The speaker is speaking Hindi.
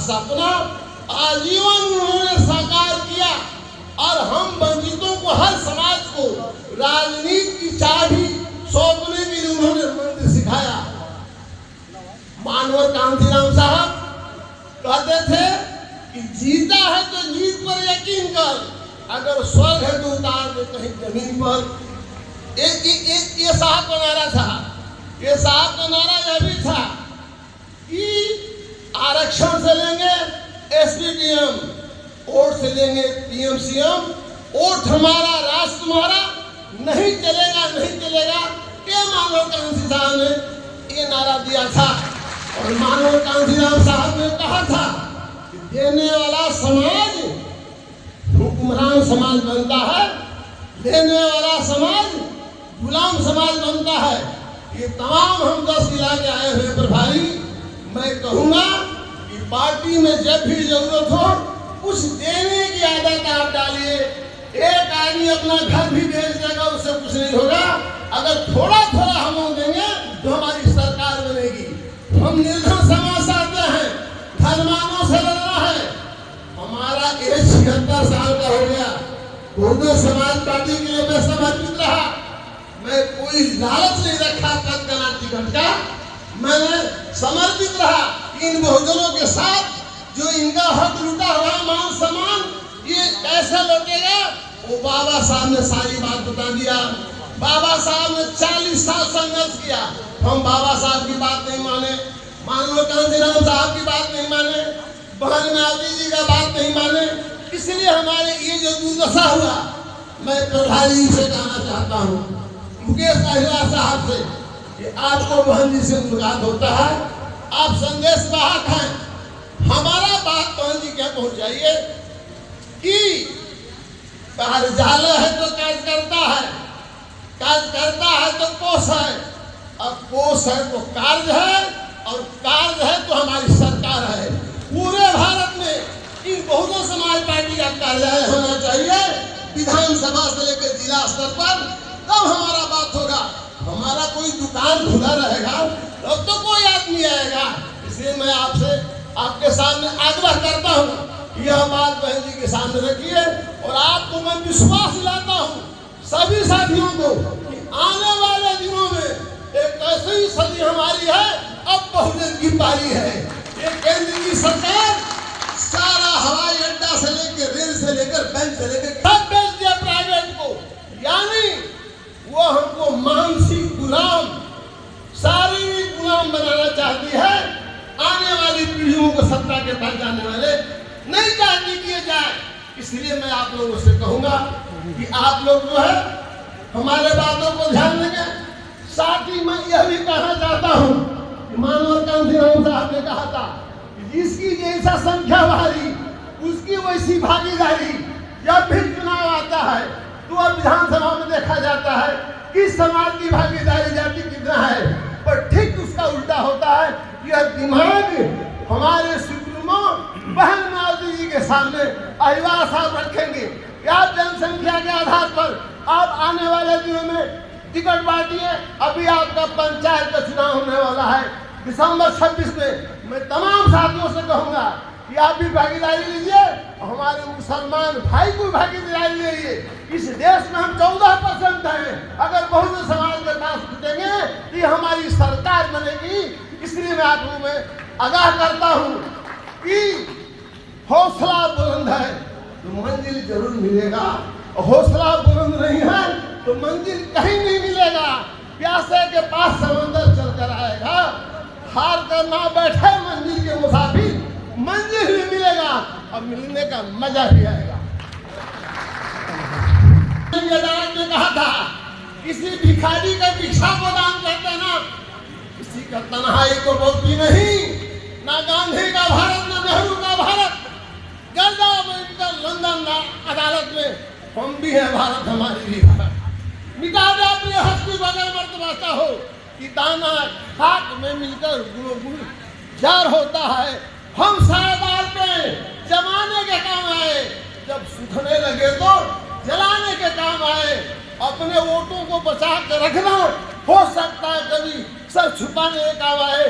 सपना आजीवन उन्होंने साकार किया और हम वंचितों को, हर समाज को राजनीति की चाबी सौंपने के लिए उन्होंने मंत्र सिखाया। मानवर कांशीराम साहब कहते थे कि जीता है तो जीत पर यकीन कर, अगर स्वर्ग है तो उतार दे कहीं जमीन पर। ये साहब का नारा था। ये साहब का नारा यह भी था कि आरक्षण से लेंगे एसपीडीएम, वोट से लेंगे पीएम सीएम, वोट हमारा राष्ट्र तुम्हारा, नहीं चलेगा नहीं चलेगा। ये मानव कांशी साहब ने ये नारा दिया था। और मानव कांशीराम साहब ने कहा था कि देने वाला समाज हुक्मरान समाज बनता है, लेने वाला समाज गुलाम समाज बनता है। ये तमाम हम 10 जिला के आए हुए प्रभारी, मैं कहूँगा कि पार्टी में जब भी जरूरत हो कुछ देने की आदत आप डालिए। एक आदमी अपना घर भी बेच देगा, उससे कुछ नहीं होगा। अगर थोड़ा थोड़ा हम देंगे तो हमारी सरकार बनेगी। हम निर्धन समाज से आते हैं, धनवानों से लड़ना है। हमारा एज 76 साल का हो गया। बहुजन समाज पार्टी के लिए मैं समर्पित रहा। मैं कोई लालच नहीं रखा पद का टिकट का, मैंने समर्पित रहा इन बहुजनों के साथ। जो इनका हक लूटा हुआ मान सम्मान ये कैसे लौटेगा, वो बाबा साहब ने सारी बात बता दिया। बाबा साहब ने 40 साल संघर्ष किया। हम बाबा साहब की बात नहीं माने, मानव कांशीराम साहब की बात नहीं माने, बहन मावती जी का बात नहीं माने, इसलिए हमारे ये जो दुर्दशा हुआ। मैं प्रभारी से कहना चाहता हूँ, मुकेश अहिरा साहब से, कि आपको बहन जी से मुलाकात होता है, आप संदेश वाहक हैं, हमारा बात बहन जी क्या पहुंचाइए कि कार्यजालय है तो कार्य करता है, कार्य करता है तो कोष है, अब कोष है तो कार्य है, और कार्य है तो हमारी सरकार है। पूरे भारत में इन बहुजन समाज पार्टी का कार्यालय होना चाहिए, विधानसभा से लेकर जिला स्तर पर, तब हमारा बात होगा। हमारा कोई दुकान खुला रहेगा तब तो कोई आदमी आएगा। इसलिए मैं आपसे, आपके सामने आग्रह करता हूँ, यह बात बहन जी के सामने रखिए। और आपको मैं विश्वास दिलाता हूँ, सभी साथियों को, कि आने वाले दिनों में एक ऐसी सदी हमारी है, अब बहुजन की पारी है। ये केंद्र की सरकार सारा हवाई अड्डा से लेकर, रेल से लेकर, बैंक से लेकर सब बेच दिया प्राइवेट को। यानी वो हमको मानसिक गुलाम, शारीरिक गुलाम बनाना चाहती है। आने वाली पीढ़ियों को सत्ता के पास जाने वाले नहीं चाहती किए जाए। इसलिए मैं आप लोगों से कहूंगा कि आप लोग जो है हमारे बातों को ध्यान देंगे। साथ ही मैं यह भी कहना चाहता हूँ कि मानव कांशीराम साहब ने कहा था कि जिसकी जैसा संख्या भारी उसकी वैसी भागीदारी। जब भी चुनाव आता है तो अब विधानसभा में देखा जाता है किस समाज की भागीदारी जाति कितना है, पर ठीक उसका उल्टा होता है। यह दिमाग हमारे सुप्रीमो बहन मावती जी के सामने अहिरा साहब रखेंगे। आप जनसंख्या के आधार पर आप आने वाले दिनों में टिकट बांटिए। अभी आपका पंचायत का चुनाव होने वाला है दिसंबर 26 में। मैं तमाम साथियों से कहूँगा कि आप भी भागीदारी लीजिए, हमारे मुसलमान भाई को भागीदारी लीजिए। इस देश में हम 14% हैं, अगर बहुजन समाज के पास जुटेंगे तो हमारी सरकार बनेगी। इसलिए मैं आप लोगों में आगाह करता हूँ कि हौसला बुलंद है तो मंजिल जरूर मिलेगा, हौसला बुलंद नहीं है तो मंजिल कहीं नहीं मिलेगा। प्यासे के पास समंदर चलकर आएगा, हार कर ना बैठे मंजिल के मुसाफिर, मंजिल भी मिलेगा और मिलने का मजा भी आएगा। ने कहा था किसी भिखारी का भिक्षा को दान करते ना, किसी का तन्हाई को बोलती नहीं। ना गांधी का भारत, ना नेहरू का भारत, गर्दा लंदन अदालत में हम भी है, भारत हमारी भी भारत। मिटा दे अपने हस्ती बगल मर्तबा हो कि दाना खाक में मिलकर गुणों गुण जार होता है। हम सायदार पे जमाने के काम आए, जब सूखने लगे तो जलाने के काम आए। अपने वोटों को बचा कर रखना, हो सकता है कभी सर छुपाने के काम आए।